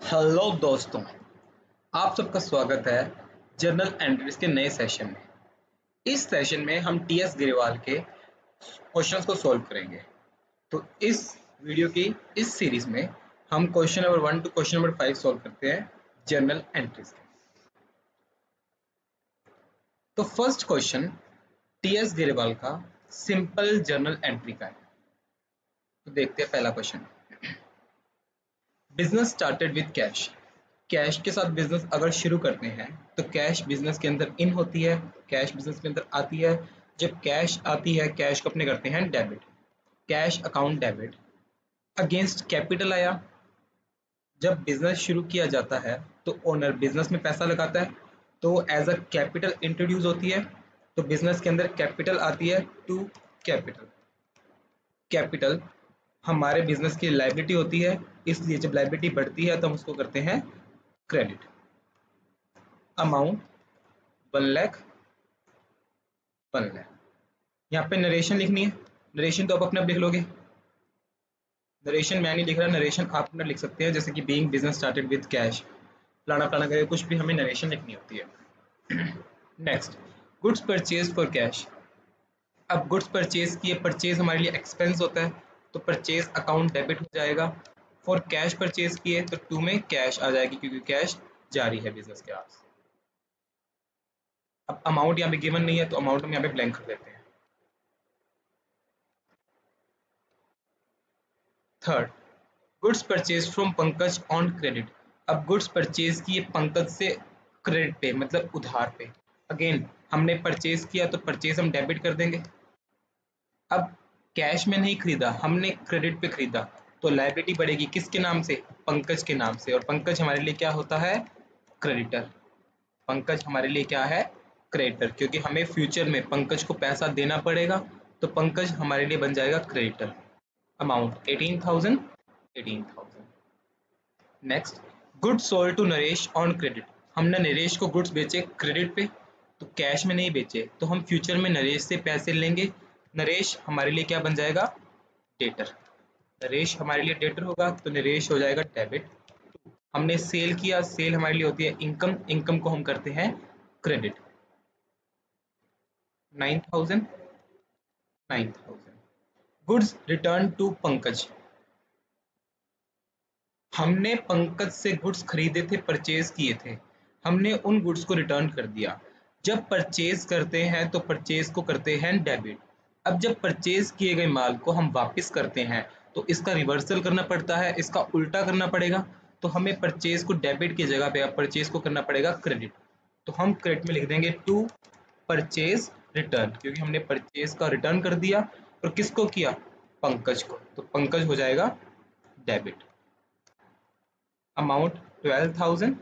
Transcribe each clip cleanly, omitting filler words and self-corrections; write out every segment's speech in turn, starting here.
Hello दोस्तों, आप सबका स्वागत है जर्नल एंट्रीज के नए सेशन में। इस सेशन में हम टीएस गिरेवाल के क्वेश्चंस को सॉल्व करेंगे। तो इस वीडियो की इस सीरीज में हम question number 1 to question number 5 solve करते हैं जर्नल एंट्रीज के। तो फर्स्ट क्वेश्चन टीएस गिरेवाल का सिंपल जर्नल एंट्री का है। तो देखते हैं पहला question. Business started with cash. Cash के साथ बिजनेस अगर शुरू करते हैं तो कैश बिजनेस के अंदर इन होती है, कैश बिजनेस के अंदर आती है। जब कैश आती है, कैश को अपने करते हैं debit, cash account debit. Against capital आया। जब बिजनेस शुरू किया जाता है तो ओनर बिजनेस में पैसा लगाता है, तो एज अ कैपिटल इंट्रोड्यूस होती है। तो बिजनेस के अंदर कैपिटल आती है टू कैपिटल। कैपिटल हमारे बिजनेस की लायबिलिटी होती है, इसलिए जब लायबिलिटी बढ़ती है तो हम उसको करते हैं क्रेडिट। अमाउंट 1 लाख 1 लाख। यहाँ पे नरेशन लिखनी है। नरेशन तो आप अपने आप लिख लोगे। नरेशन मैं नहीं लिख रहा, नरेशन आप अपना लिख सकते हैं, जैसे कि being business started with cash, फलाना फलाना करके कुछ भी हमें नरेशन लिखनी होती है। Next, goods purchase for cash. अब गुड्स परचेज किए, परचेज हमारे लिए एक्सपेंस होता है, तो परचेज अकाउंट डेबिट हो जाएगा। फॉर कैश परचेज किए तो टू में कैश आ जाएगी, क्योंकि कैश जारी है बिजनेस के पास। अब अमाउंट यहाँ पे गिवन नहीं है, तो अमाउंट हम यहाँ पे ब्लैंक कर देते हैं। Third, goods purchase from Pankaj on credit. अब गुड्स परचेज किए पंकज से क्रेडिट पे, मतलब उधार पे। अगेन हमने परचेज किया तो परचेज हम डेबिट कर देंगे। अब कैश में नहीं खरीदा, हमने क्रेडिट पे खरीदा, तो लायबिलिटी बढ़ेगी किसके नाम से? पंकज के नाम से। और पंकज हमारे लिए क्या होता है? क्रेडिटर। पंकज हमारे लिए क्या है? क्रेडिटर, क्योंकि हमें फ्यूचर में पंकज को पैसा देना पड़ेगा, तो पंकज हमारे लिए बन जाएगा creditor. Amount 18,000 18,000। Next, goods sold to Naresh on credit. हमने नरेश को गुड्स बेचे क्रेडिट पे, तो कैश में नहीं बेचे, तो हम फ्यूचर में नरेश से पैसे लेंगे। नरेश हमारे लिए क्या बन जाएगा? डेटर। नरेश हमारे लिए डेटर होगा, तो नरेश हो जाएगा डेबिट। हमने सेल किया, सेल हमारे लिए होती है इनकम, इनकम को हम करते हैं credit. 9,000 9,000। Goods return to Pankaj. हमने पंकज से गुड्स खरीदे थे, परचेज किए थे, हमने उन गुड्स को रिटर्न कर दिया। जब परचेज करते हैं तो परचेज को करते हैं डेबिट। अब जब परचेज किए गए माल को हम वापस करते हैं तो इसका रिवर्सल करना पड़ता है, इसका उल्टा करना पड़ेगा। तो हमें परचेज को डेबिट की जगह पे अब परचेज को करना पड़ेगा क्रेडिट। तो हम क्रेडिट में लिख देंगे टू परचेज रिटर्न, क्योंकि हमने परचेज का रिटर्न कर दिया। और किसको किया? पंकज को, तो पंकज हो जाएगा debit. Amount 12,000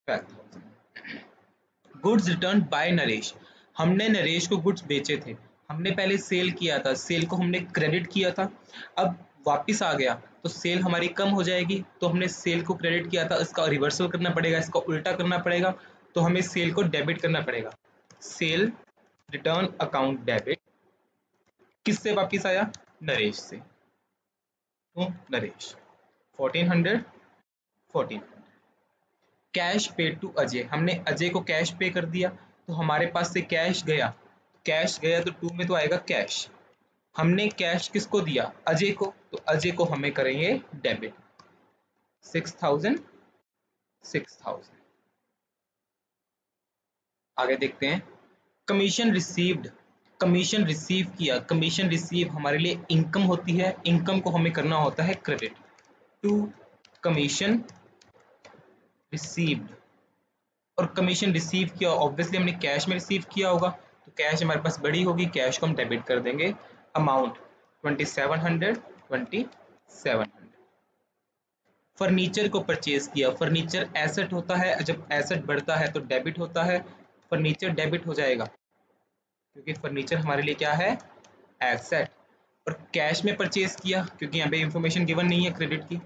12,000। Goods return by Naresh. हमने नरेश को गुड्स बेचे थे, हमने पहले सेल किया था, सेल को हमने क्रेडिट किया था। अब वापस आ गया तो सेल हमारी कम हो जाएगी, तो हमने सेल को क्रेडिट किया था, इसका रिवर्सल करना पड़ेगा, इसका उल्टा करना पड़ेगा। तो हमें सेल को डेबिट करना पड़ेगा। Cell return account debit. किससे वापिस आया? नरेश से, तो नरेश 1400 1400। कैश पे टू अजय। हमने अजय को कैश पे कर दिया, तो हमारे पास से कैश गया, कैश गया तो टू में तो आएगा कैश। हमने कैश किसको दिया? अजय को, तो अजय को हमें करेंगे डेबिट। 6,000 6,000। आगे देखते हैं, कमीशन रिसीव्ड। कमीशन रिसीव किया, कमीशन रिसीव हमारे लिए इनकम होती है, इनकम को हमें करना होता है क्रेडिट। To commission received. और कमीशन रिसीव किया, ऑब्वियसली हमने कैश में रिसीव किया होगा, तो कैश हमारे पास बड़ी होगी, कैश को हम डेबिट कर देंगे। अमाउंट 2700 2700। फर्नीचर को परचेज किया, फर्नीचर एसेट होता है, जब एसेट बढ़ता है तो डेबिट होता है, फर्नीचर डेबिट हो जाएगा, क्योंकि फर्नीचर हमारे लिए क्या है? एसेट। और कैश में परचेज किया, क्योंकि यहाँ पे इंफॉर्मेशन गिवन नहीं है क्रेडिट की,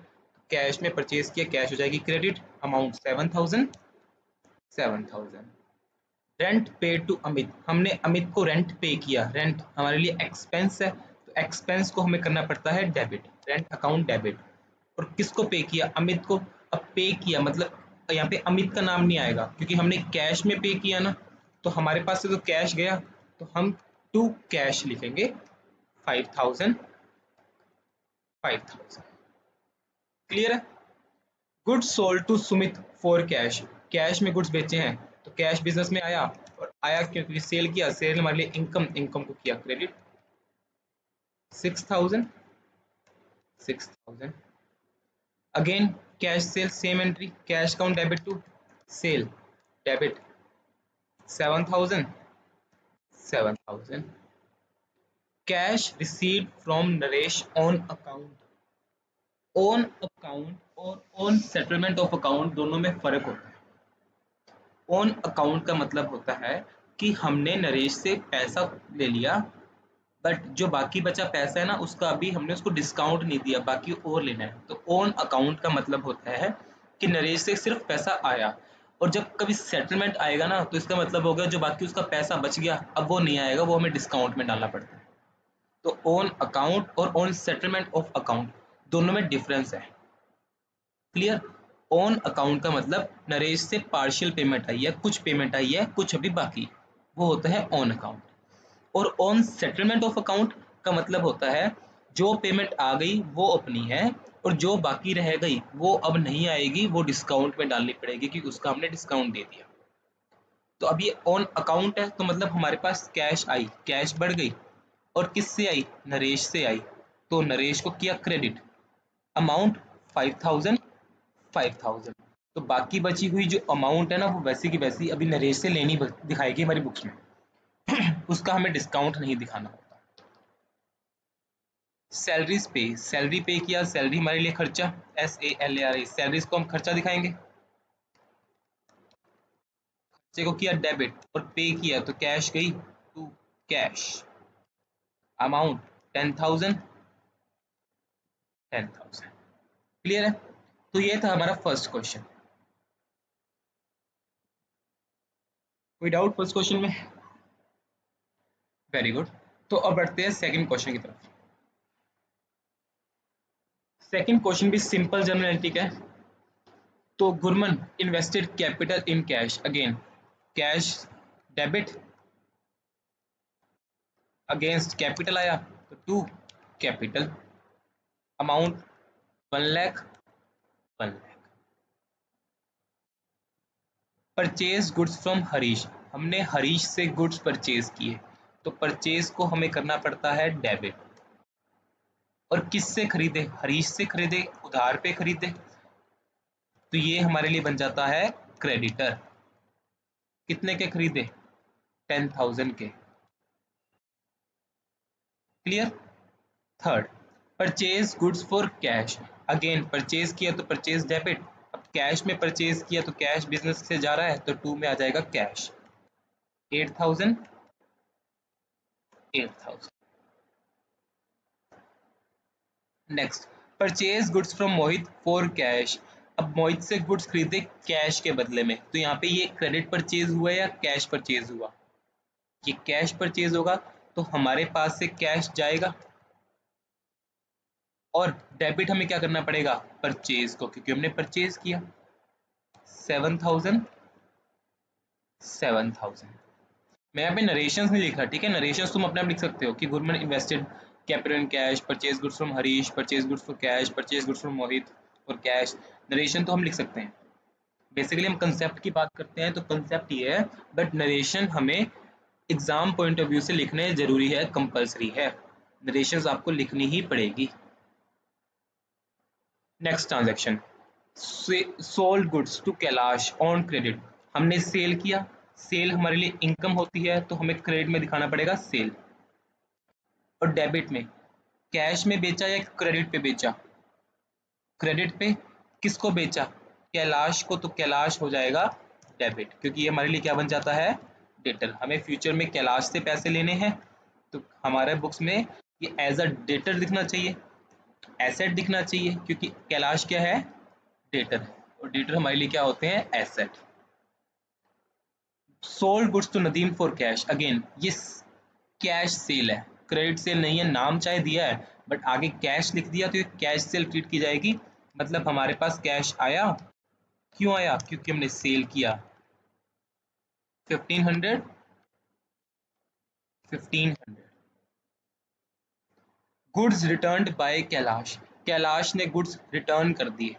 कैश में परचेज किया, कैश हो जाएगी क्रेडिट। अमाउंट 7,000 7,000। रेंट पे टू अमित। हमने अमित को रेंट पे किया, रेंट हमारे लिए एक्सपेंस है, तो एक्सपेंस को हमें करना पड़ता है डेबिट, रेंट अकाउंट डेबिट। और किसको पे किया, अमित को। अब पे किया मतलब यहाँ पे अमित का नाम नहीं आएगा क्योंकि हमने कैश में पे किया ना, तो हमारे पास से तो कैश गया, तो हम टू कैश लिखेंगे 5000 5000। क्लियर है। Goods sold to Sumit for cash, cash में गुड्स बेचे हैं तो कैश बिजनेस में आया, और आया क्योंकि सेल किया, सेल हमारे लिए इनकम, इनकम को किया credit 6000 6000। Again cash sale same entry, cash count debit to sale debit 7000 7000। Cash received from Naresh on account, on account और ऑन सेटलमेंट ऑफ अकाउंट दोनों में फर्क होता है। ऑन अकाउंट का मतलब होता है कि हमने नरेश से पैसा ले लिया, बट जो बाकी बचा पैसा है ना, उसका अभी हमने उसको डिस्काउंट नहीं दिया, बाकी और लेना है। तो ऑन अकाउंट का मतलब होता है कि नरेश से सिर्फ पैसा आया, और जब कभी सेटलमेंट आएगा ना, तो इसका मतलब हो गया जो बाकी उसका पैसा बच गया अब वो नहीं आएगा, वो हमें डिस्काउंट में डालना पड़ता है। तो ऑन अकाउंट और ऑन सेटलमेंट ऑफ अकाउंट दोनों में डिफरेंस है। क्लियर। ऑन अकाउंट का मतलब नरेश से पार्शियल पेमेंट आई है, कुछ पेमेंट आई है, कुछ अभी बाकी, वो होता है ऑन अकाउंट। और ऑन सेटलमेंट ऑफ अकाउंट का मतलब होता है जो पेमेंट आ गई वो अपनी है, और जो बाकी रह गई वो अब नहीं आएगी, वो डिस्काउंट में डालनी पड़ेगी क्योंकि उसका हमने डिस्काउंट दे दिया। तो अब ये ऑन अकाउंट है तो मतलब हमारे पास कैश आई, कैश बढ़ गई, और किससे आई, नरेश से आई, तो नरेश को किया क्रेडिट, अमाउंट 5000 5000। तो बाकी बची हुई जो अमाउंट है ना, वो वैसी की वैसी अभी नरेश से लेनी दिखाएगी हमारी बुक्स में, उसका हमें डिस्काउंट नहीं दिखाना होता। सैलरीज पे, सैलरी पे किया, सैलरी हमारे लिए खर्चा, SALARY, सैलरीज को हम खर्चा दिखाएंगे। खर्चे को किया डेबिट और पे किया तो कैश गई टू कैश, अमाउंट 10000 10000। क्लियर है। तो ये था हमारा फर्स्ट क्वेश्चन। कोई डाउट फर्स्ट क्वेश्चन में? Very good. तो अब बढ़ते हैं सेकंड क्वेश्चन की तरफ। सेकंड क्वेश्चन भी सिंपल जनरल एंट्री का है। तो Gurman invested capital in cash, again cash debit against capital आया तो to capital, amount 1 lakh 1 lakh. Purchase goods from Harish, हमने हरीश से गुड्स परचेज किए, तो परचेज को हमें करना पड़ता है डेबिट। और किससे खरीदे, हरीश से खरीदे, उधार पे खरीदे, तो ये हमारे लिए बन जाता है क्रेडिटर। कितने के खरीदे, 10,000 के। Clear. Third, purchase goods for cash, again purchase किया तो परचेज डेबिट, अब कैश में परचेज किया तो कैश बिजनेस से जा रहा है तो टू में आ जाएगा cash, 8,000 8,000। Next, purchase goods from Mohit for cash, अब मोहित से गुड्स खरीदे कैश के बदले में, तो यहाँ पे ये क्रेडिट परचेज हुआ या कैश परचेज हुआ, ये कैश परचेज होगा, तो हमारे पास से कैश जाएगा, और डेबिट हमें क्या करना पड़ेगा, परचेज को, क्योंकि हमने परचेज किया 7,000 7,000। मैं यहाँ पे नरेशंस नहीं लिख रहा, ठीक है, नरेशंस तुम अपने आप लिख सकते हो कि Gurman invested capital in cash, purchase goods from Harish, purchase goods for cash, purchase goods from Mohit और कैश। नरेशन तो हम लिख सकते हैं, बेसिकली हम कंसेप्ट की बात करते हैं तो कंसेप्ट ये है, बट नरेशन हमें एग्जाम पॉइंट ऑफ व्यू से लिखने जरूरी है, कंपलसरी है, नरेशंस आपको लिखनी ही पड़ेगी। Next transaction, sold goods to Kailash on credit, हमने सेल किया, सेल हमारे लिए इनकम होती है तो हमें क्रेडिट में दिखाना पड़ेगा सेल। और डेबिट में कैश में बेचा या क्रेडिट पे बेचा, क्रेडिट पे। किसको बेचा, कैलाश को, तो कैलाश हो जाएगा डेबिट, क्योंकि ये हमारे लिए क्या बन जाता है, डेटर। हमें फ्यूचर में कैलाश से पैसे लेने हैं तो हमारे बुक्स में ये एज अ डेटर दिखना चाहिए, एसेट दिखना चाहिए, क्योंकि कैलाश क्या है, डेटर है, और डेटर हमारे लिए क्या होते हैं, asset. Sold goods to Nadeem for cash, again ये कैश सेल है, क्रेडिट सेल नहीं है, नाम चाहे दिया है बट आगे कैश लिख दिया तो ये कैश सेल ट्रीट की जाएगी, मतलब हमारे पास कैश आया। क्यों आया? क्योंकि हमने सेल किया 1500 1500। Goods returned by Kailash, Kailash ने गुड्स रिटर्न कर दिए।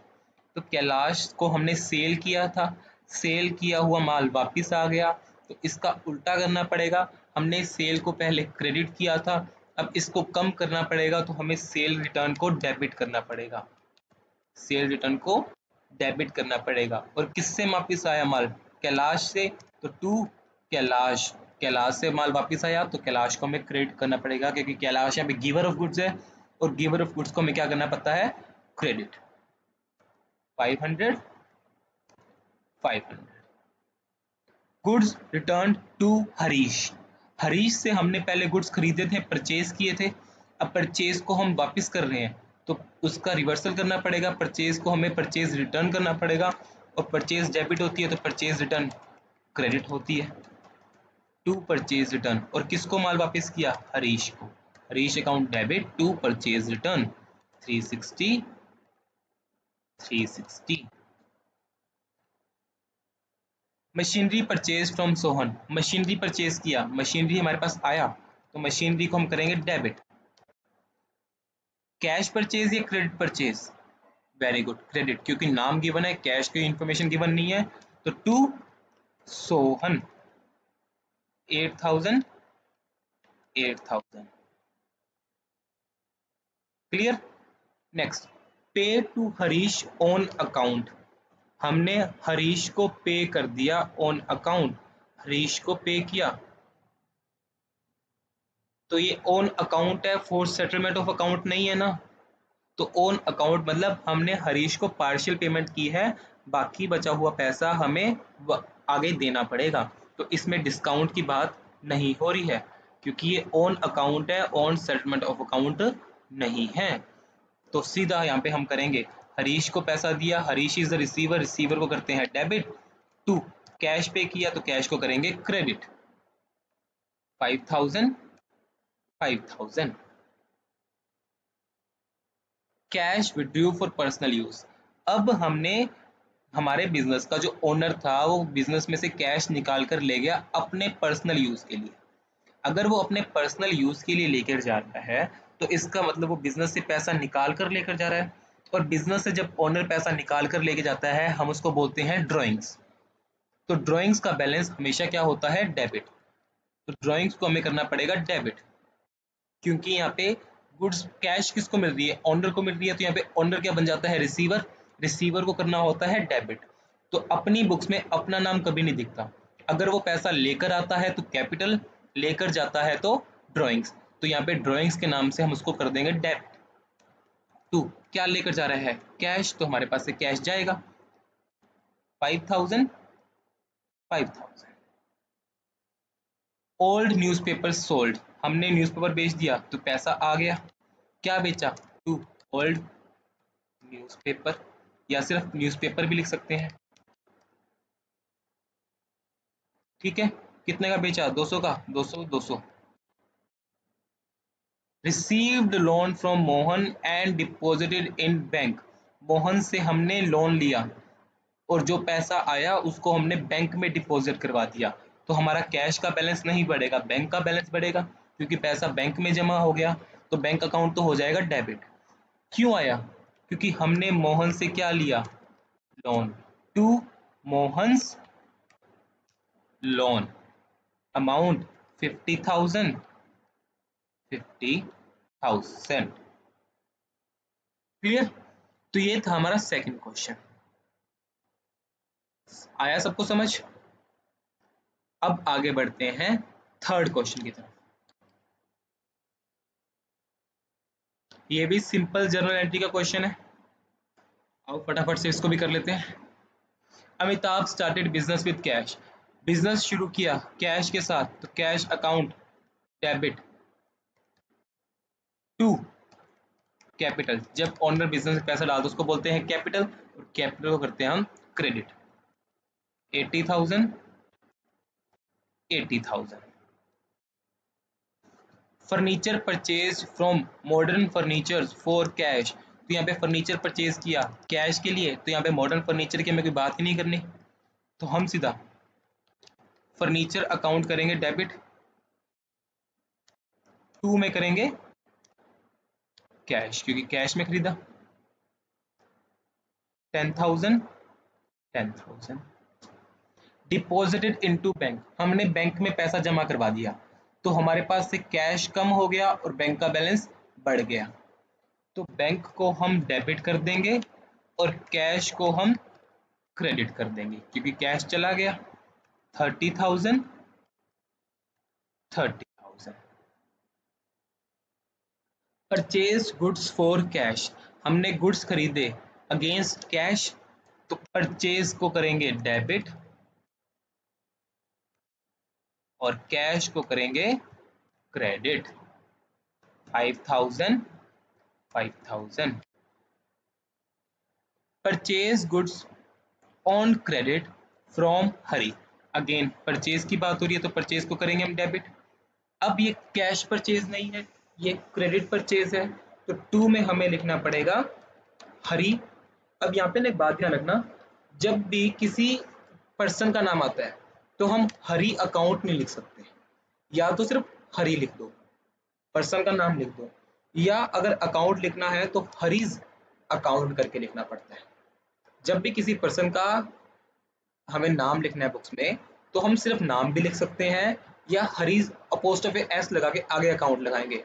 तो कैलाश को हमने सेल किया था, सेल किया हुआ माल वापस आ गया। तो इसका उल्टा करना पड़ेगा, हमने सेल को पहले क्रेडिट किया था, अब इसको कम करना पड़ेगा, तो हमें सेल रिटर्न को डेबिट करना पड़ेगा। सेल रिटर्न को डेबिट करना पड़ेगा। और किससे वापिस आया माल? कैलाश से। तो टू कैलाश, कैलाश से माल वापस आया तो कैलाश को हमें क्रेडिट करना पड़ेगा, क्योंकि कैलाश यहाँ पे गिवर ऑफ गुड्स है और गिवर ऑफ गुड्स को हमें क्या करना पड़ता है? Credit. 500 500। Goods return to Harish, Harish से हमने पहले गुड्स खरीदे थे, परचेज किए थे, अब परचेज को हम वापस कर रहे हैं तो उसका रिवर्सल करना पड़ेगा। परचेज को हमें परचेज रिटर्न करना पड़ेगा, और परचेज डेबिट होती है तो परचेज रिटर्न क्रेडिट होती है। टू परचेज रिटर्न, और किसको माल वापस किया? हरीश को। Harish account debit to purchase return 360 360। Machinery purchase from Sohan, machinery purchase किया, मशीनरी हमारे पास आया तो मशीनरी को हम करेंगे डेबिट। कैश परचेज या credit purchase? Very good, credit, क्योंकि नाम गिवन है, कैश की इंफॉर्मेशन गिवन नहीं है। तो टू सोहन 8000 8000। क्लियर? नेक्स्ट, पे टू हरीश ऑन अकाउंट, हमने हरीश को पे कर दिया ऑन अकाउंट, हरीश को पे किया। तो ये ऑन अकाउंट है, फॉर सेटलमेंट ऑफ अकाउंट नहीं है ना। तो ऑन अकाउंट मतलब हमने हरीश को पार्शियल पेमेंट की है, बाकी बचा हुआ पैसा हमें आगे देना पड़ेगा। तो इसमें डिस्काउंट की बात नहीं हो रही है, क्योंकि ये ऑन अकाउंट है, ऑन सेटलमेंट ऑफ अकाउंट नहीं है। तो सीधा यहाँ पे हम करेंगे, हरीश को पैसा दिया, Harish is the receiver, receiver को करते हैं डेबिट। टू कैश पे किया तो कैश को करेंगे credit 5000 5000। Cash withdrew for personal use, अब हमने हमारे बिजनेस का जो ओनर था वो बिजनेस में से कैश निकाल कर ले गया अपने पर्सनल यूज के लिए। अगर वो अपने पर्सनल यूज के लिए लेकर जा रहा है तो इसका मतलब वो बिजनेस से पैसा निकाल कर लेकर जा रहा है, और बिजनेस से जब ओनर पैसा निकाल कर लेके जाता है हम उसको बोलते हैं ड्रॉइंग्स। तो ड्रॉइंग्स का बैलेंस हमेशा क्या होता है? डेबिट। तो ड्रॉइंग्स को हमें करना पड़ेगा डेबिट, क्योंकि यहाँ पे गुड्स कैश किसको मिल रही है? ओनर को मिल रही है, तो यहाँ पे ओनर क्या बन जाता है? रिसीवर। रिसीवर को करना होता है डेबिट। तो अपनी बुक्स में अपना नाम कभी नहीं दिखता, अगर वो पैसा लेकर आता है तो कैपिटल, लेकर जाता है तो ड्रॉइंग्स। तो यहाँ पे ड्रॉइंग्स के नाम से हम उसको कर देंगे डेबिट। टू क्या लेकर जा रहा है? कैश, तो हमारे पास से कैश जाएगा 5000 5000। ओल्ड न्यूज़पेपर सोल्ड, हमने न्यूज़पेपर बेच दिया तो पैसा आ गया। क्या बेचा? टू ओल्ड न्यूज़पेपर, या सिर्फ न्यूज़पेपर भी लिख सकते हैं। ठीक है, कितने का बेचा? 200 का, 200 200। Received loan from Mohan and deposited in bank, Mohan से हमने लोन लिया और जो पैसा आया उसको हमने बैंक में डिपॉजिट करवा दिया। तो हमारा कैश का बैलेंस नहीं बढ़ेगा, बैंक का बैलेंस बढ़ेगा, क्योंकि पैसा बैंक में जमा हो गया। तो बैंक अकाउंट तो हो जाएगा डेबिट। क्यों आया? क्योंकि हमने मोहन से क्या लिया? Loan. To Mohan's loan, amount 50,000 50,000। Clear? तो ये था हमारा सेकंड क्वेश्चन। आया सबको समझ? अब आगे बढ़ते हैं थर्ड क्वेश्चन की तरफ। ये भी सिंपल जर्नल एंट्री का क्वेश्चन है, आओ फटाफट से इसको भी कर लेते हैं। Amitabh started business with cash, business शुरू किया कैश के साथ, तो cash account debit. To capital, जब ओनर बिजनेस में पैसा डालता है उसको बोलते हैं कैपिटल, और कैपिटल को करते हैं हम credit 80,000 80,000। Furniture purchase from modern furniture for cash, तो यहाँ पे फर्नीचर परचेज किया कैश के लिए, तो यहाँ पे मॉडर्न फर्नीचर की हमें कोई बात ही नहीं करनी, तो हम सीधा फर्नीचर अकाउंट करेंगे डेबिट, 2 में करेंगे कैश, क्योंकि कैश में खरीदा 10,000 10,000 डिपॉजिटेड इनटू बैंक, हमने बैंक में पैसा जमा करवा दिया, तो हमारे पास से कैश कम हो गया और बैंक का बैलेंस बढ़ गया, तो बैंक को हम डेबिट कर देंगे और कैश को हम क्रेडिट कर देंगे, क्योंकि कैश चला गया 30,000 30,000 परचेज गुड्स फॉर कैश, हमने गुड्स खरीदे अगेंस्ट कैश, तो परचेज को करेंगे डेबिट और कैश को करेंगे credit 5,000 5,000 purchase goods on credit from Hari, again purchase की बात हो रही है तो परचेज को करेंगे हम डेबिट, अब ये कैश परचेज नहीं है, ये क्रेडिट परचेज है, तो 2 में हमें लिखना पड़ेगा हरी। अब यहाँ पे ना एक बात ध्यान रखना, जब भी किसी पर्सन का नाम आता है तो हम हरी अकाउंट नहीं लिख सकते, या तो सिर्फ हरी लिख दो, पर्सन का नाम लिख दो, या अगर अकाउंट लिखना है तो हरीज अकाउंट करके लिखना पड़ता है। जब भी किसी पर्सन का हमें नाम लिखना है बुक्स में, तो हम सिर्फ नाम भी लिख सकते हैं, या हरीज अपोस्ट्रोफी एस लगा के आगे अकाउंट लगाएंगे,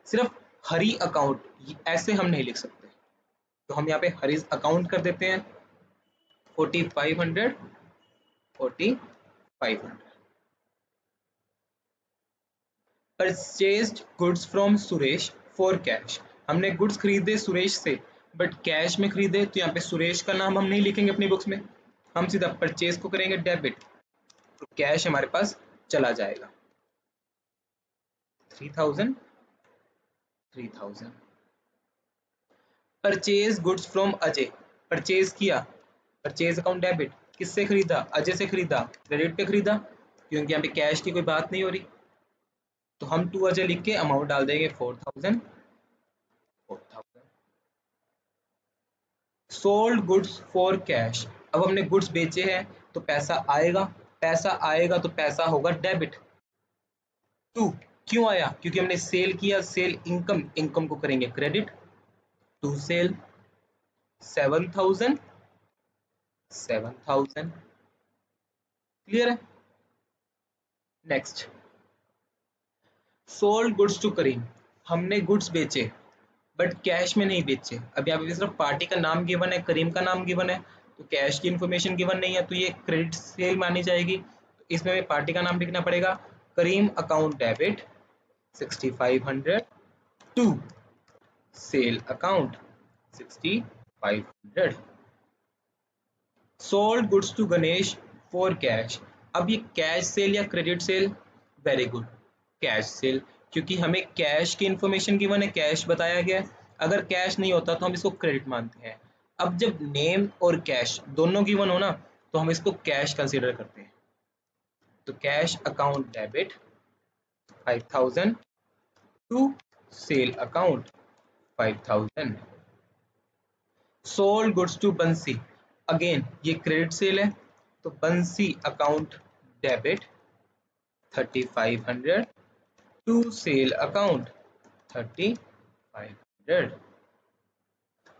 सिर्फ हरी अकाउंट ऐसे हम नहीं लिख सकते, तो हम यहाँ पे हरीज अकाउंट कर देते हैं 4,500 4,500 purchased goods from Suresh for cash, हमने गुड्स खरीदे सुरेश से बट कैश में खरीदे, तो यहाँ पे सुरेश का नाम हम नहीं लिखेंगे अपनी बुक्स में, हम सीधा परचेज को करेंगे डेबिट, तो कैश हमारे पास चला जाएगा 3,000 3,000 purchase goods from Ajay, purchase किया परचेज अकाउंट डेबिट, किससे खरीदा अजय से खरीदा, क्रेडिट पे खरीदा, क्योंकि यहाँ पे कैश की कोई बात नहीं हो रही, तो हम 2 अजय लिख के अमाउंट डाल देंगे 4,000 सोल्ड गुड्स फॉर कैश, अब हमने गुड्स बेचे हैं तो पैसा आएगा, पैसा आएगा तो पैसा होगा डेबिट 2, क्यों आया क्योंकि हमने सेल किया, सेल इनकम, इनकम को करेंगे क्रेडिट 2 सेल 7,000 7,000 क्लियर है। नेक्स्ट सोल्ड गुड्स टू करीम, हमने गुड्स बेचे बट कैश में नहीं बेचे, अब यहाँ पे सिर्फ पार्टी का नाम गिवन है, करीम का नाम गिवन है, तो कैश की इंफॉर्मेशन गिवन नहीं है, तो ये क्रेडिट सेल मानी जाएगी, तो इसमें हमें पार्टी का नाम लिखना पड़ेगा Karim account debit 6,500 to sale account 6,500 sold goods to Ganesh for cash, अब ये कैश सेल या credit sale, very good cash sale, क्योंकि हमें कैश की इंफॉर्मेशन गिवन है, कैश बताया गया है, अगर कैश नहीं होता तो हम इसको क्रेडिट मानते हैं, अब जब नेम और कैश दोनों गिवन हो ना तो हम इसको कैश कंसीडर करते हैं, तो cash account debit 5,000 to sale account 5,000 sold goods to Bansi, again ये क्रेडिट सेल है, तो Bansi account debit 3,500 to sale account 3,500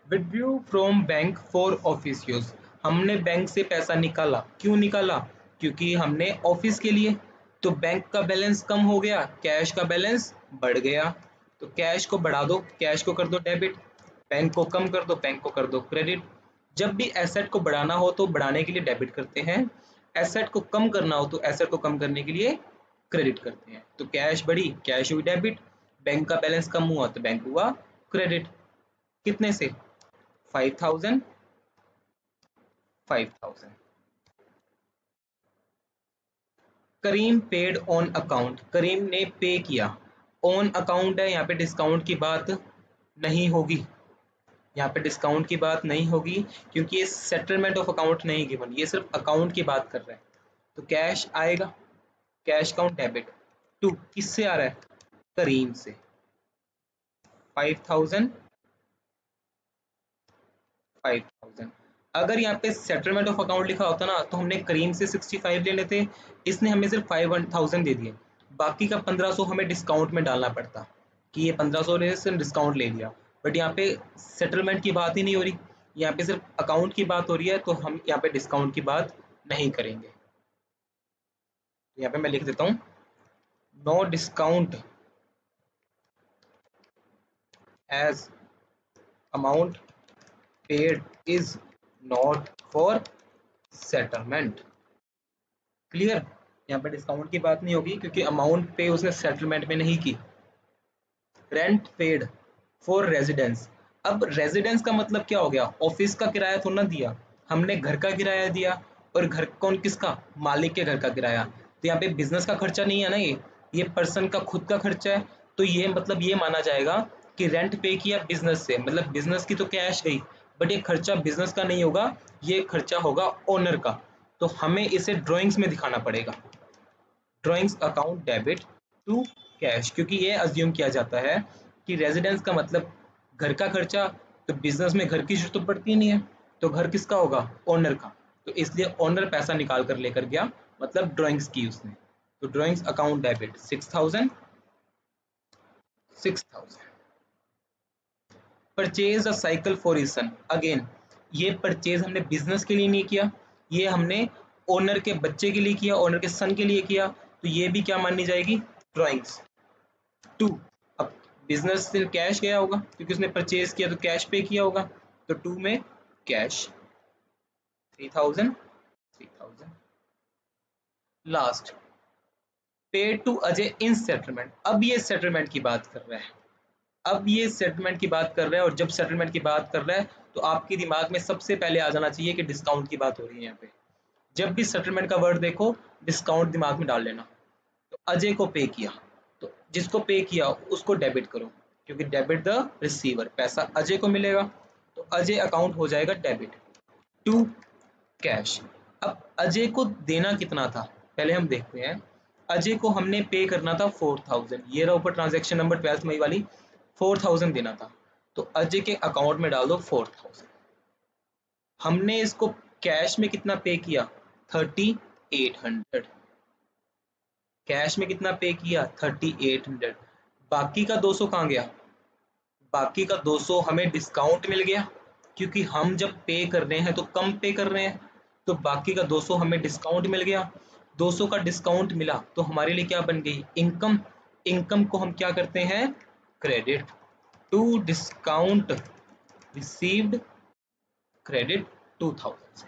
withdrew from bank for office use, हमने बैंक से पैसा निकाला, क्यों निकाला क्योंकि हमने ऑफिस के लिए, तो बैंक का बैलेंस कम हो गया, कैश का बैलेंस बढ़ गया, तो कैश को बढ़ा दो, कैश को कर दो डेबिट, बैंक को कम कर दो, बैंक को कर दो क्रेडिट, जब भी एसेट को बढ़ाना हो तो बढ़ाने के लिए डेबिट करते हैं, एसेट को कम करना हो तो एसेट को कम करने के लिए क्रेडिट करते हैं, तो कैश बढ़ी, कैश हुई डेबिट, बैंक का बैलेंस कम हुआ तो बैंक हुआ क्रेडिट, कितने से 5,000 5,000 करीम पेड ऑन अकाउंट, करीम ने पे किया, ऑन अकाउंट है, यहाँ पे डिस्काउंट की बात नहीं होगी, यहाँ पे डिस्काउंट की बात नहीं होगी क्योंकि ये सेटलमेंट ऑफ अकाउंट नहीं गिवन, ये सिर्फ अकाउंट की बात कर रहा है, तो कैश आएगा, कैश अकाउंट डेबिट 2 किससे आ रहा है करीम से 5,000 5000। अगर यहाँ पे सेटलमेंट ऑफ अकाउंट लिखा होता ना तो हमने करीम से 65 लेने थे, इसने हमें सिर्फ 5000 दे दिए, बाकी का 1500 हमें डिस्काउंट में डालना पड़ता कि ये 1500 ने सिर्फ डिस्काउंट ले लिया। बट यहाँ पे सेटलमेंट की बात ही नहीं हो रही, यहाँ पे सिर्फ अकाउंट की बात हो रही है, तो हम यहाँ पे डिस्काउंट की बात नहीं करेंगे। तो यहाँ पे मैं लिख देता हूँ no discount as amount paid is not for settlement. Clear, यहाँ पे डिस्काउंट की बात नहीं होगी क्योंकि अमाउंट पे उसने सेटलमेंट में नहीं की। रेंट पेड फॉर रेजिडेंस, अब रेजिडेंस का मतलब क्या हो गया, ऑफिस का किराया थोड़ा ना दिया, हमने घर का किराया दिया, और घर कौन किसका, मालिक के घर का किराया। तो यहाँ पे बिजनेस का खर्चा नहीं है ना, ये पर्सन का खुद का खर्चा है। तो ये मतलब ये माना जाएगा कि रेंट पे किया बिजनेस से, मतलब बिजनेस की तो कैश गई, बट ये खर्चा बिजनेस का नहीं होगा, ये खर्चा होगा ओनर का। तो हमें इसे ड्राइंग्स में दिखाना पड़ेगा, drawings account debit to cash, क्योंकि ये अज्यूम किया जाता है कि रेजिडेंस का मतलब घर का खर्चा, तो बिजनेस में घर की जरूरत तो पड़ती नहीं है, तो घर किसका होगा, ओनर का। तो इसलिए ओनर पैसा निकाल कर लेकर गया, मतलब ड्राइंग्स की उसने। तो drawings account debit 6000। Purchase a cycle for his son, again ये परचेज हमने बिजनेस के लिए नहीं किया, ये हमने ओनर के बच्चे के लिए किया, ओनर के सन के लिए किया, तो ये भी क्या मानी जाएगी, ड्राइंग्स टू। अब बिजनेस से कैश गया होगा क्योंकि उसने परचेज किया तो कैश पे किया होगा, तो टू में कैश 3000। लास्ट पे टू अजय इन सेटलमेंट, अब ये सेटलमेंट की बात कर रहा है, अब ये सेटलमेंट की बात कर रहा है, और जब सेटलमेंट की बात कर रहा है तो आपके दिमाग में सबसे पहले आ जाना चाहिए कि डिस्काउंट की बात हो रही है यहाँ पे। जब भी सेटलमेंट का वर्ड देखो डिस्काउंट दिमाग में डाल लेना। तो अजय को पे किया, तो जिसको पे किया उसको डेबिट करो, क्योंकि डेबिट द रिसीवर, पैसा अजय को मिलेगा, तो अजय अकाउंट हो जाएगा डेबिट टू कैश। अब अजय को देना कितना था पहले हम देखते हैं। अजय को हमने पे करना था 4000, ये रहा ऊपर ट्रांजैक्शन नंबर 12 मई वाली, 4000 देना था, तो अजय के अकाउंट में डाल दो 4000। हमने इसको कैश में कितना पे किया, 3800, कैश में कितना पे किया 3800, बाकी का 200 कहाँ गया, बाकी का 200 हमें डिस्काउंट मिल गया, क्योंकि हम जब पे कर रहे हैं तो कम पे कर रहे हैं, तो बाकी का 200 हमें डिस्काउंट मिल गया। 200 का डिस्काउंट मिला तो हमारे लिए क्या बन गई, इनकम। इनकम को हम क्या करते हैं, credit to discount received, credit 2000 से।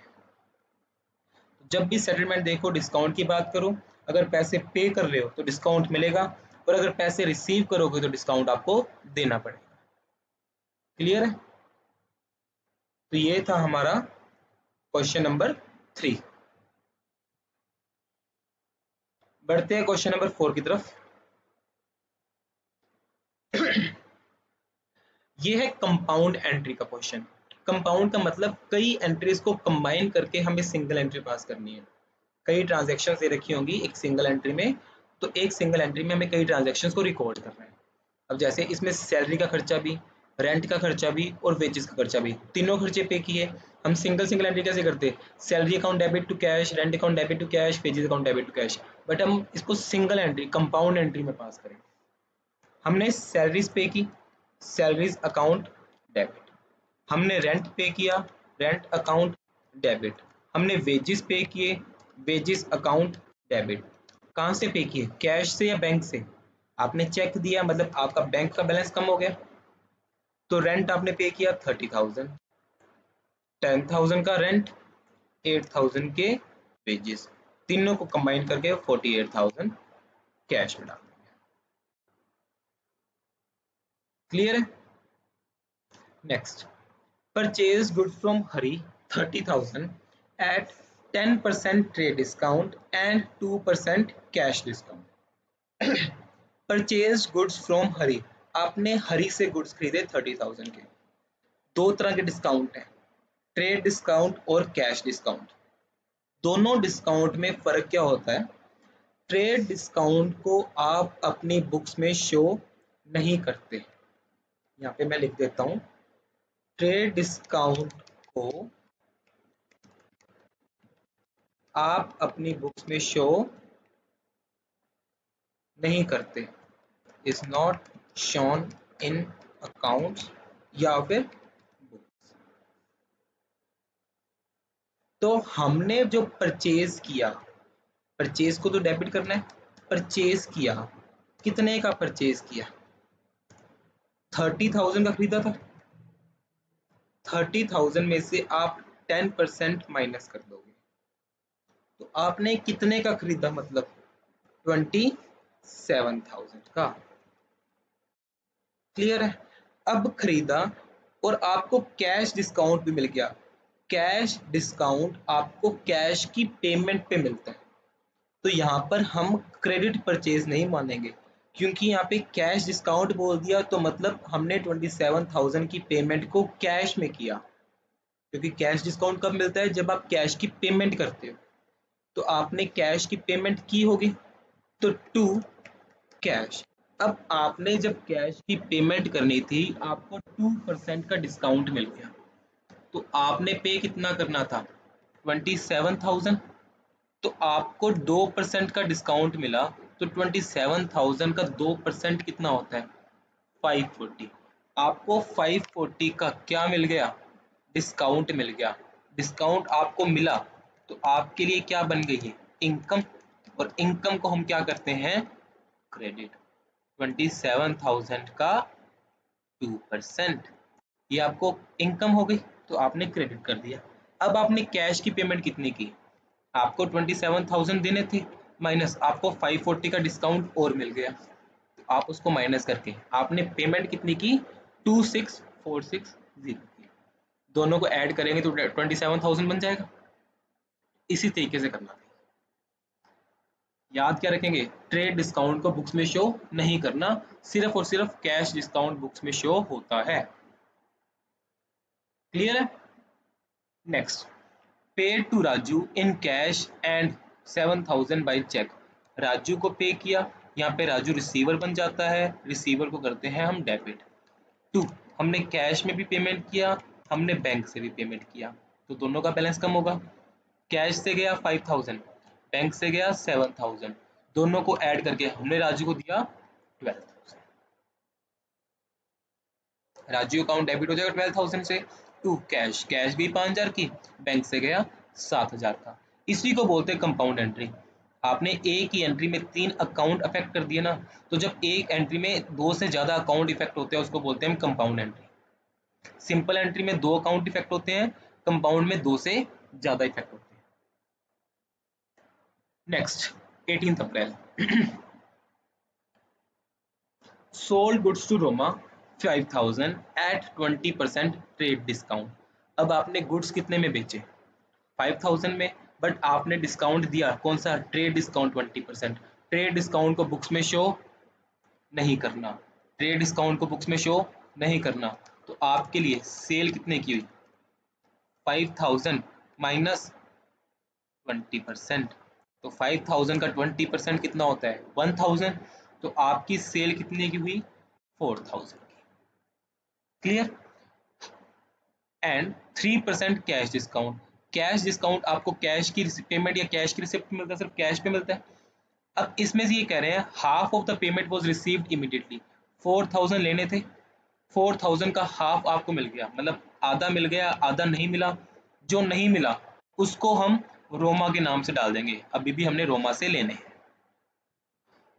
जब भी सेटलमेंट देखो डिस्काउंट की बात करो, अगर पैसे पे कर रहे हो तो डिस्काउंट मिलेगा, और अगर पैसे रिसीव करोगे तो डिस्काउंट आपको देना पड़ेगा। क्लियर है, तो ये था हमारा क्वेश्चन नंबर 3। बढ़ते हैं क्वेश्चन नंबर 4 की तरफ। ये है कंपाउंड एंट्री का क्वेश्चन। कंपाउंड का मतलब कई एंट्रीज को कंबाइन करके हमें सिंगल एंट्री पास करनी है। कई ट्रांजैक्शन दे रखी होंगी एक सिंगल एंट्री में, तो एक सिंगल एंट्री में हमें कई ट्रांजैक्शंस को रिकॉर्ड करना है। अब जैसे इसमें सैलरी का खर्चा भी, रेंट का खर्चा भी और वेजेस का खर्चा भी, तीनों खर्चे पे किए। हम सिंगल सिंगल एंट्री कैसे करते, salary account debit to cash, rent account debit to cash, wages account debit to cash, but हम इसको सिंगल एंट्री कंपाउंड एंट्री में पास करें। हमने सैलरीज पे की, सैलरीज अकाउंट डेबिट, हमने रेंट पे किया, रेंट अकाउंट डेबिट, हमने वेजेस पे किए, वेजेस अकाउंट डेबिट। कहाँ से पे किए, कैश से या बैंक से, आपने चेक दिया मतलब आपका बैंक का बैलेंस कम हो गया, तो रेंट आपने पे किया 30,000, 10,000 का रेंट, 8,000 के वेजेस, तीनों को कंबाइन करके 48,000 कैश में डाल देंगे। क्लियर है। Next, purchase goods from Hari 30,000 at 10% trade discount and 2% cash discount. Purchase goods from Hari, आपने हरी से गुड्स खरीदे 30,000 के। दो तरह के डिस्काउंट हैं, ट्रेड डिस्काउंट और कैश डिस्काउंट। दोनों डिस्काउंट में फर्क क्या होता है, ट्रेड डिस्काउंट को आप अपनी बुक्स में शो नहीं करते। यहाँ पे मैं लिख देता हूँ, ट्रेड डिस्काउंट को आप अपनी बुक्स में शो नहीं करते, is not shown in accounts या फिर बुक्स। तो हमने जो परचेज किया, परचेज को तो डेबिट करना है, परचेज किया, कितने का परचेज किया? 30,000 का खरीदा था। 30,000 में से आप 10% माइनस कर दोगे, तो आपने कितने का खरीदा? मतलब 27,000 का। क्लियर है? अब खरीदा और आपको कैश डिस्काउंट भी मिल गया। कैश डिस्काउंट आपको कैश की पेमेंट पे मिलता है, तो यहाँ पर हम क्रेडिट परचेज नहीं मानेंगे, क्योंकि यहाँ पे कैश डिस्काउंट बोल दिया तो मतलब हमने 27,000 की पेमेंट को कैश में किया, क्योंकि कैश डिस्काउंट कब मिलता है? जब आप कैश की पेमेंट करते हो। तो आपने कैश की पेमेंट की होगी, तो टू कैश। अब आपने जब कैश की पेमेंट करनी थी, आपको 2% का डिस्काउंट मिल गया, तो आपने पे कितना करना था? 27,000। तो आपको 2% का डिस्काउंट मिला, तो 27,000 का 2% कितना होता है? 540। आपको 540 का क्या मिल गया? डिस्काउंट मिल गया। डिस्काउंट आपको मिला, तो आपके लिए क्या बन गई है? इनकम। और इनकम को हम क्या करते हैं? क्रेडिट। 27,000 का 2%, ये आपको इनकम हो गई, तो आपने क्रेडिट कर दिया। अब आपने कैश की पेमेंट कितनी की? आपको 27,000 देने थे, माइनस आपको 540 का डिस्काउंट और मिल गया, तो आप उसको माइनस करके आपने पेमेंट कितनी की? 26,460 की। दोनों को ऐड करेंगे तो 27,000 बन जाएगा। इसी तरीके से करना था। याद क्या रखेंगे? ट्रेड डिस्काउंट को बुक्स में शो नहीं करना, सिर्फ और सिर्फ कैश डिस्काउंट बुक्स में शो होता है। क्लियर है? Next, paid to Raju in cash and 7,000 by cheque. Raju को पे किया, यहाँ पे राजू रिसीवर बन जाता है, रिसीवर को करते हैं हम डेबिट। टू, हमने कैश में भी पेमेंट किया, हमने बैंक से भी पेमेंट किया, तो दोनों का बैलेंस कम होगा। कैश से गया 5,000, बैंक से गया 7,000, दोनों को ऐड करके हमने राजू को दिया 12,000। राजू अकाउंट डेबिट हो जाएगा 12,000 से। टू कैश, कैश भी 5,000 की, बैंक से गया 7,000 का। इसी को बोलते हैं कंपाउंड एंट्री। आपने एक ही एंट्री में 3 अकाउंट अफेक्ट कर दिए ना, तो जब एक एंट्री में 2 से ज्यादा अकाउंट इफेक्ट होते हैं उसको बोलते हैं हम कंपाउंड एंट्री। सिंपल एंट्री में 2 अकाउंट इफेक्ट होते हैं, कंपाउंड में 2 से ज्यादा इफेक्ट होते हैं। Next, 18 April sold goods to Roma 5,000 at 20% trade discount. अब आपने गुड्स कितने में बेचे? 5,000 में, बट आपने डिस्काउंट दिया कौन सा? Trade discount 20%। ट्रेड डिस्काउंट को बुक्स में शो नहीं करना, ट्रेड डिस्काउंट को बुक्स में शो नहीं करना, तो आपके लिए सेल कितने की हुई? 5,000 माइनस 20%, तो 5,000 का 20% कितना होता है? 1,000। तो आपकी सेल कितने की हुई? 4,000 की। Clear? And 3% cash discount. Cash discount आपको कैश की पेमेंट या कैश की रिसिप्ट मिलता है? सिर्फ कैश पे मिलता है। अब इसमें से ये कह रहे हैं half of the payment was received immediately. 4,000 लेने थे, 4,000 का हाफ आपको मिल गया, मतलब आधा मिल गया, आधा नहीं मिला। जो नहीं मिला उसको हम रोमा के नाम से डाल देंगे, अभी भी हमने रोमा से लेने हैं।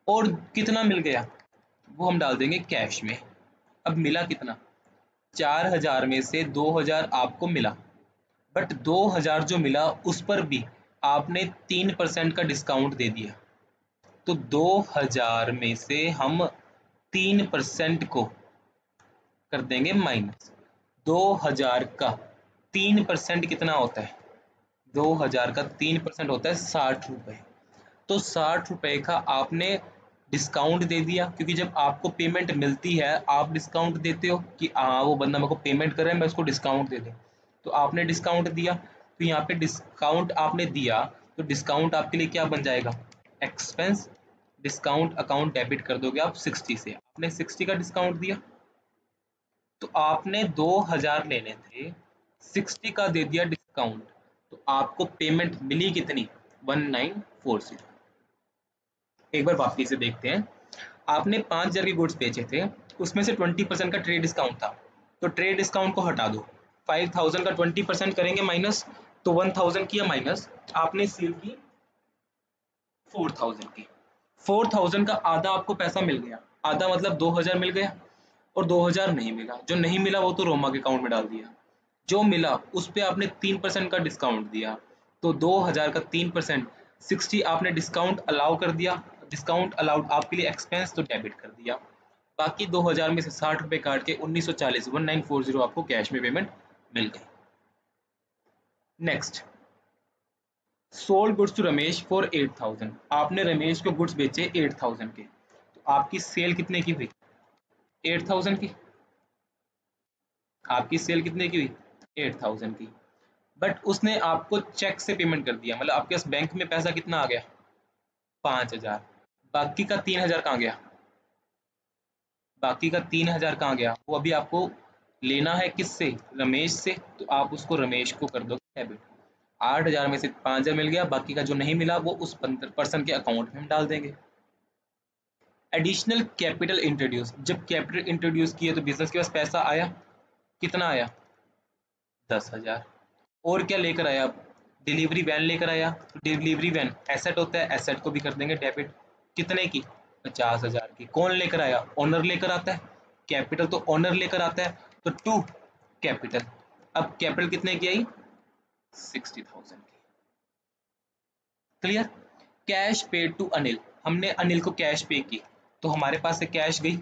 और कितना मिल गया वो हम डाल देंगे कैश में। अब मिला कितना? 4,000 में से 2,000 आपको मिला, बट 2,000 जो मिला उस पर भी आपने 3% का डिस्काउंट दे दिया, तो 2,000 में से हम 3% को कर देंगे माइनस। 2,000 का 3% कितना होता है? 2,000 का 3% होता है 60 रुपए। तो 60 रुपए का आपने डिस्काउंट दे दिया, क्योंकि जब आपको पेमेंट मिलती है आप डिस्काउंट देते हो कि हाँ वो बंदा मेरे को पेमेंट कर रहा है मैं उसको डिस्काउंट दे दूँ, तो आपने डिस्काउंट दिया, तो यहाँ पे डिस्काउंट आपने दिया, तो डिस्काउंट आपके लिए क्या बन जाएगा? एक्सपेंस। डिस्काउंट अकाउंट डेबिट कर दोगे आप 60 से, आपने 60 का डिस्काउंट दिया, तो आपने 2,000 लेने थे, 60 का दे दिया डिस्काउंट, तो आपको पेमेंट मिली कितनी, 1940। एक बार वापस से देखते हैं, आपने 5000 के गुड्स बेचे थे, उसमें से 20% का ट्रेड डिस्काउंट था, तो ट्रेड डिस्काउंट को हटा दो, 5000 का 20% करेंगे माइनस, तो 1000 किया माइनस, आपने सेल की 4000 की, 4000 का आधा आपको पैसा मिल गया, आधा मतलब 2000 मिल गया, और 2000 नहीं मिला, जो नहीं मिला वो तो रोमा के अकाउंट में डाल दिया, जो मिला उस पे आपने 3% का डिस्काउंट दिया, तो 2000 का 3%, 60 आपने डिस्काउंट अलाउ कर दिया, डिस्काउंट अलाउड आपके लिए एक्सपेंस तो डेबिट कर दिया, बाकी 2000 में से 60 रुपए काट के 1940 1940 आपको कैश में पेमेंट मिल गई। Next, sold goods to Ramesh for 8000, आपने रमेश को गुड्स बेचे 8000 के, तो आपकी सेल कितने की हुई, 8000 की, आपकी सेल कितने की हुई, 8000 की, बट उसने आपको चेक से पेमेंट कर दिया, मतलब आपके पास बैंक में पैसा कितना आ गया, 5000, बाकी का 3000 कहाँ गया, बाकी का 3000 कहाँ गया, वो अभी आपको लेना है किससे, रमेश से, तो आप उसको रमेश को कर दो डेबिट, 8000 में से 5000 मिल गया, बाकी का जो नहीं मिला वो उस पर्सन के अकाउंट में हम डाल देंगे। एडिशनल कैपिटल इंट्रोड्यूस, जब कैपिटल इंट्रोड्यूस किए तो बिजनेस के पास पैसा आया, कितना आया, 10,000, और क्या लेकर आया, डिलीवरी वैन लेकर आया, तो डिलीवरी वैन एसेट होता है, एसेट को भी कर देंगे डेबिट, कितने की, 50,000 की, कौन लेकर आया, ओनर लेकर आता है, कैपिटल तो ओनर लेकर आता है, तो टू कैपिटल, अब कैपिटल कितने की आई, 60,000 की, clear. Cash paid to Anil, हमने अनिल को कैश पे की, तो हमारे पास से कैश गई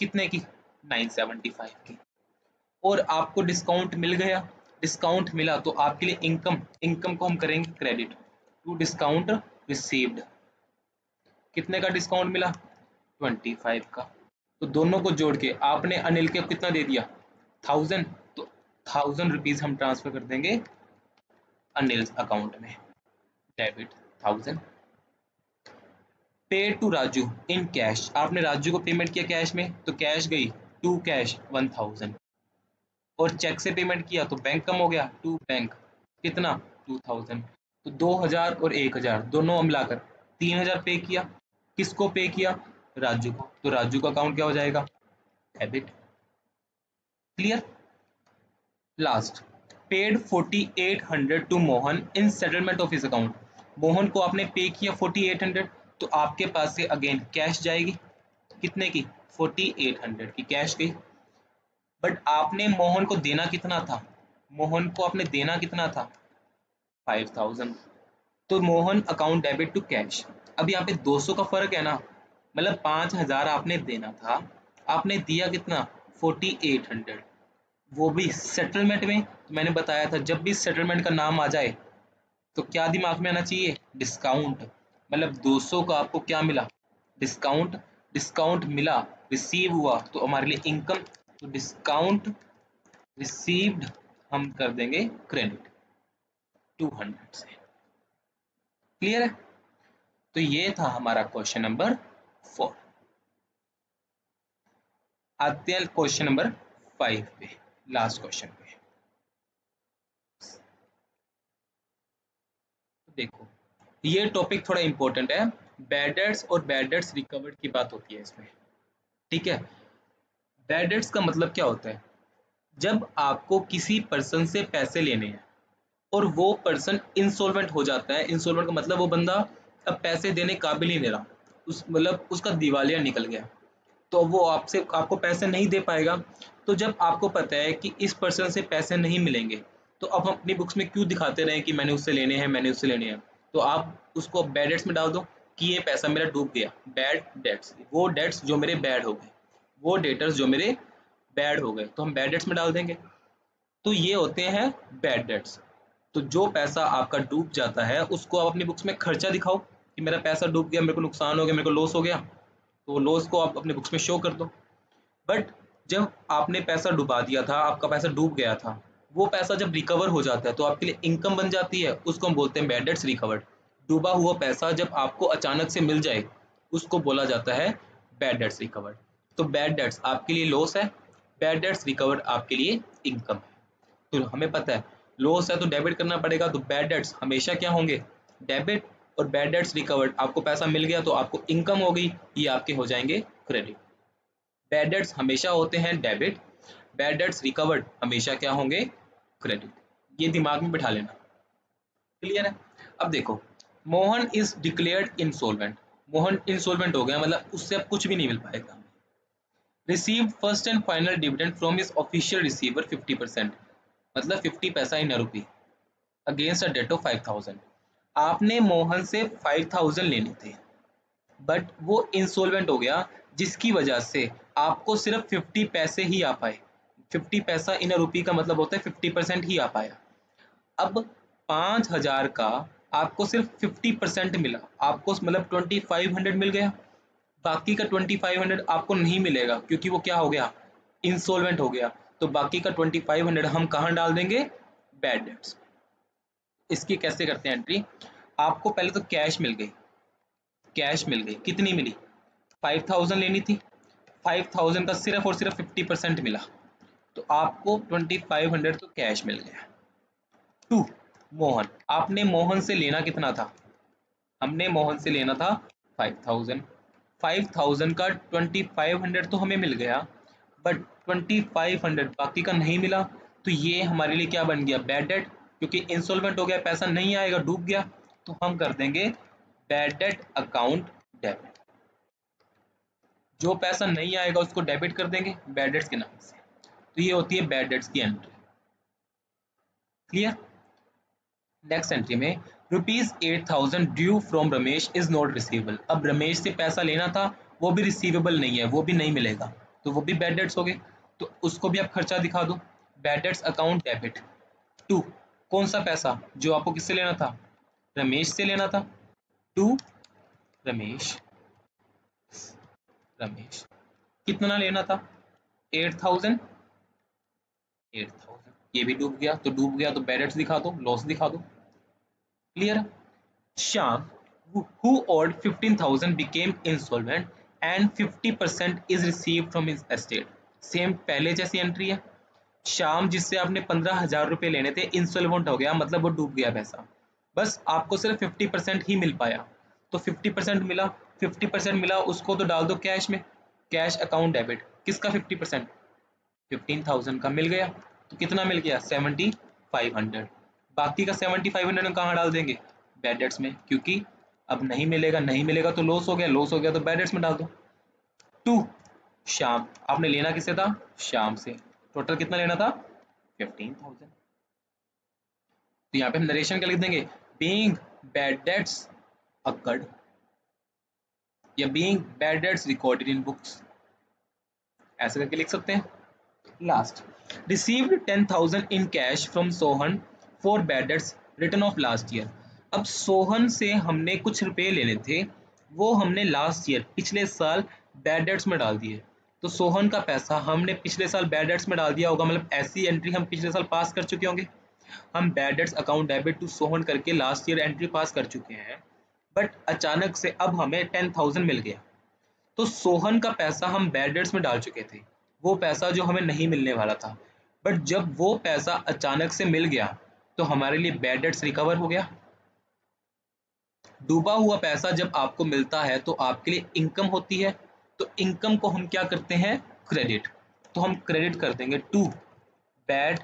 कितने की, 975 की, और आपको डिस्काउंट मिल गया, डिस्काउंट मिला तो आपके लिए इनकम, इनकम को हम करेंगे क्रेडिट टू डिस्काउंट रिसीव्ड, कितने का डिस्काउंट मिला, 25 का, तो दोनों को जोड़ के आपने अनिल के कितना दे दिया, 1000, तो 1000 रुपीज हम ट्रांसफर कर देंगे अनिल अकाउंट में, डेबिट 1000। पे टू राजू इन कैश, आपने राजू को पेमेंट किया कैश में, तो कैश गई टू कैश 1000, और चेक से पेमेंट किया तो बैंक कम हो गया, टू बैंक कितना, 2000, तो 2000 और 1000 दोनों मिलाकर 3000 पे किया, किसको पे किया, राजू को, तो राजू का अकाउंट क्या हो जाएगा, debit, clear. Last, paid 4800 to Mohan in settlement of his account, Mohan को आपने पे किया 4800, तो आपके पास से अगेन कैश जाएगी, कितने की, 4800 की कैश गई, बट आपने मोहन को देना कितना था, मोहन को आपने देना कितना था, 5000, तो Mohan account debit to cash, अब यहाँ पे 200 का फर्क है ना, मतलब 5000 आपने देना था, आपने दिया कितना, 4800, वो भी सेटलमेंट में, तो मैंने बताया था जब भी सेटलमेंट का नाम आ जाए तो क्या दिमाग में आना चाहिए, डिस्काउंट, मतलब 200 का आपको क्या मिला, डिस्काउंट, डिस्काउंट मिला, रिसीव हुआ तो हमारे लिए इनकम, तो डिस्काउंट रिसीव्ड हम कर देंगे क्रेडिट 200 से, क्लियर है। तो ये था हमारा क्वेश्चन नंबर 4। आते हैं क्वेश्चन नंबर 5 पे, लास्ट क्वेश्चन पे। देखो ये टॉपिक थोड़ा इंपॉर्टेंट है, बैड डेट्स और बैड डेट्स रिकवर्ड की बात होती है इसमें, ठीक है। बैड डेट्स का मतलब क्या होता है, जब आपको किसी पर्सन से पैसे लेने हैं और वो पर्सन इंसॉल्वेंट हो जाता है, इंसॉल्वेंट का मतलब वो बंदा अब पैसे देने काबिल ही नहीं रहा, उस मतलब उसका दिवालिया निकल गया, तो वो आपसे आपको पैसे नहीं दे पाएगा, तो जब आपको पता है कि इस पर्सन से पैसे नहीं मिलेंगे, तो अब हम अपनी बुक्स में क्यों दिखाते रहें कि मैंने उससे लेने हैं, मैंने उससे लेने हैं, तो आप उसको बैड डेट्स में डाल दो कि ये पैसा मेरा डूब गया, बैड डेट्स, वो डेट्स जो मेरे बैड हो गए, वो डेटर्स जो मेरे बैड हो गए, तो हम बैड डेट्स में डाल देंगे, तो ये होते हैं बैड डेट्स। तो जो पैसा आपका डूब जाता है उसको आप अपनी बुक्स में खर्चा दिखाओ कि मेरा पैसा डूब गया, मेरे को नुकसान हो गया, मेरे को लॉस हो गया, तो वो लॉस को आप अपने बुक्स में शो कर दो। बट जब आपने पैसा डुबा दिया था, आपका पैसा डूब गया था, वो पैसा जब रिकवर हो जाता है तो आपके लिए इनकम बन जाती है, उसको हम बोलते हैं बैड डेट्स रिकवर्ड। डूबा हुआ पैसा जब आपको अचानक से मिल जाए उसको बोला जाता है बैड डेट्स रिकवर्ड। तो बैड डेट्स आपके लिए लॉस है, बैड डेट्स रिकवर्ड आपके लिए इनकम है। तो हमें पता है लॉस है तो डेबिट करना पड़ेगा, तो बैड डेट्स हमेशा क्या होंगे, डेबिट, और बैड डेट्स रिकवर्ड, आपको पैसा मिल गया तो आपको इनकम हो गई, ये आपके हो जाएंगे क्रेडिट। बैड डेट्स हमेशा होते हैं डेबिट, बैड डेट्स रिकवर्ड हमेशा क्या होंगे, क्रेडिट। ये दिमाग में बिठा लेना, क्लियर है। अब देखो, Mohan is declared insolvent, Mohan insolvent हो गया, मतलब उससे अब कुछ भी नहीं मिल पाएगा। Receive first and final dividend from his official receiver 50%, मतलब 50 पैसा इन रुपी अगेंस्ट अ डेट ऑफ 5000। आपने मोहन से 5000 लेने थे, बट वो इंसॉल्वेंट हो गया, जिसकी वजह से आपको सिर्फ 50 पैसे ही आ पाए। 50 पैसा इन रुपी का मतलब होता है 50% ही आ पाया। अब 5000 का आपको सिर्फ 50% मिला, आपको मतलब 2500 मिल गया, बाकी का 2500 आपको नहीं मिलेगा क्योंकि वो क्या हो गया, इंसॉल्वेंट हो गया। तो बाकी का 2500 हम कहाँ डाल देंगे, बैड डेट्स। इसकी कैसे करते हैं एंट्री, आपको पहले तो कैश मिल गई, कैश मिल गई, कितनी मिली, 5000 लेनी थी, 5000 का सिर्फ और सिर्फ 50% मिला, तो आपको 2500 तो कैश मिल गया। टू मोहन, आपने मोहन से लेना कितना था, हमने मोहन से लेना था 5000, 5000 का 2500 तो हमें मिल गया, बट 2500 बाकी का नहीं मिला, तो ये हमारे लिए क्या बन गया, बैड डेट, क्योंकि इंसॉल्वेंट हो गया, पैसा नहीं आएगा, डूब गया, तो हम कर देंगे बैड डेट अकाउंट डेबिट। जो पैसा नहीं आएगा उसको डेबिट कर देंगे बैड डेट्स के नाम से, तो ये होती है बैड डेट्स की एंट्री, क्लियर। नेक्स्ट एंट्री में ₹8000 due from Ramesh is not receivable, अब रमेश से पैसा लेना था, वो भी रिसीवेबल नहीं है, वो भी नहीं मिलेगा, तो वो भी बैड डेट्स हो गए, तो उसको भी आप खर्चा दिखा दो, bad debts account debit. To, कौन सा पैसा जो आपको किससे लेना था, रमेश से लेना था, टू रमेश, रमेश कितना लेना था, 8000, 8000, ये भी डूब गया, तो डूब गया तो बैड डेट्स दिखा दो, लॉस दिखा दो, clear. Shyam, who owed 15,000 became insolvent and 50% is received from his estate. Same पहले जैसी एंट्री है। श्याम जिससे आपने 15,000 रुपए लेने थे इंसॉल्वेंट हो गया, मतलब वो डूब गया पैसा, बस आपको सिर्फ 50% ही मिल पाया, तो 50% मिला, 50% मिला उसको तो डाल दो कैश में, कैश अकाउंट डेबिट, किसका 50%, 15,000 का मिल गया, तो कितना मिल गया 7500, बाकी का 7500 हम कहाँ डाल देंगे, बैड डेट्स में, क्योंकि अब नहीं मिलेगा, नहीं मिलेगा तो लॉस हो गया, लॉस हो गया तो बैड डेट्स में डाल दो। टू श्याम, आपने लेना किससे था, श्याम से, टोटल कितना लेना था 15,000, तो यहाँ पे हम नरेशन क्या लिख देंगे, बीइंग बैड डेट्स अकर्ड, या being bad debts recorded in books, ऐसे करके लिख सकते हैं। Last, received 10,000 in cash from Sohan for bad debts written off last year। अब सोहन से हमने कुछ रुपए लेने थे, वो हमने लास्ट ईयर पिछले साल बैड डेट्स में डाल दिए, तो सोहन का पैसा हमने पिछले साल बैड डेट्स में डाल दिया होगा, मतलब ऐसी एंट्री हम पिछले साल पास कर चुके होंगे, हम bad debts account debit to Sohan करके लास्ट ईयर एंट्री पास कर चुके हैं, बट अचानक से अब हमें 10,000 मिल गया, तो सोहन का पैसा हम बैड डेट्स में डाल चुके थे, वो पैसा जो हमें नहीं मिलने वाला था, बट जब वो पैसा अचानक से मिल गया तो हमारे लिए बैड डेट्स रिकवर हो गया। डूबा हुआ पैसा जब आपको मिलता है तो आपके लिए इनकम होती है, तो इनकम को हम क्या करते हैं, क्रेडिट, तो हम क्रेडिट कर देंगे टू बैड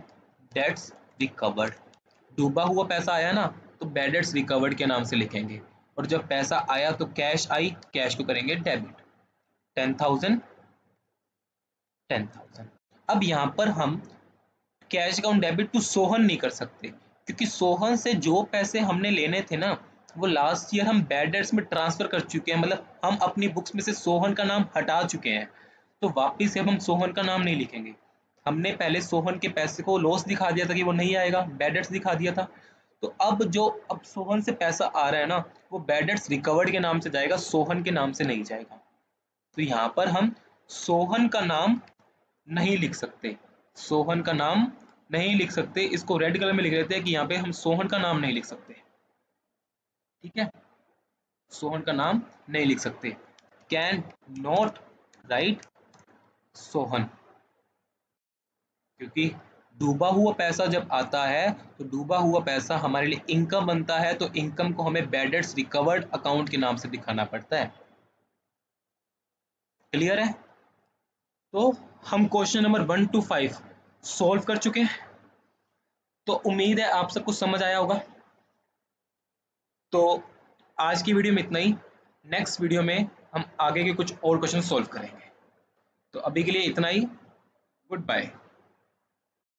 डेट्स रिकवर्ड। डूबा हुआ पैसा आया ना, तो बैड डेट्स रिकवर्ड के नाम से लिखेंगे, और जब पैसा आया तो कैश आई, कैश को करेंगे डेबिट, 10,000, 10,000। अब यहाँ पर हम cash account debit to Sohan नहीं कर सकते, क्योंकि सोहन से जो पैसे हमने लेने थे ना, वो लास्ट ईयर हम बैड डेट्स में ट्रांसफर कर चुके हैं, मतलब हम अपनी बुक्स में से सोहन का नाम हटा चुके हैं, तो वापिस से अब हम सोहन का नाम नहीं लिखेंगे। हमने पहले सोहन के पैसे को लॉस दिखा दिया था कि वो नहीं आएगा, बैड डेट्स दिखा दिया था, तो अब सोहन से पैसा आ रहा है ना, वो बैड डेट्स रिकवर्ड के नाम से जाएगा, सोहन के नाम से नहीं जाएगा, तो यहाँ पर हम सोहन का नाम नहीं लिख सकते, सोहन का नाम नहीं लिख सकते, इसको रेड कलर में लिख देते हैं कि यहाँ पे हम सोहन का नाम नहीं लिख सकते, ठीक है, सोहन का नाम नहीं लिख सकते, कैन नॉट राइट सोहन, क्योंकि डूबा हुआ पैसा जब आता है तो डूबा हुआ पैसा हमारे लिए इनकम बनता है, तो इनकम को हमें बैड डेट्स रिकवर्ड अकाउंट के नाम से दिखाना पड़ता है। क्लियर है? तो हम क्वेश्चन नंबर 1 to 5 सॉल्व कर चुके हैं। तो उम्मीद है आप सबको समझ आया होगा। तो आज की वीडियो में इतना ही। नेक्स्ट वीडियो में हम आगे के कुछ और क्वेश्चन सॉल्व करेंगे। तो अभी के लिए इतना ही। Good bye.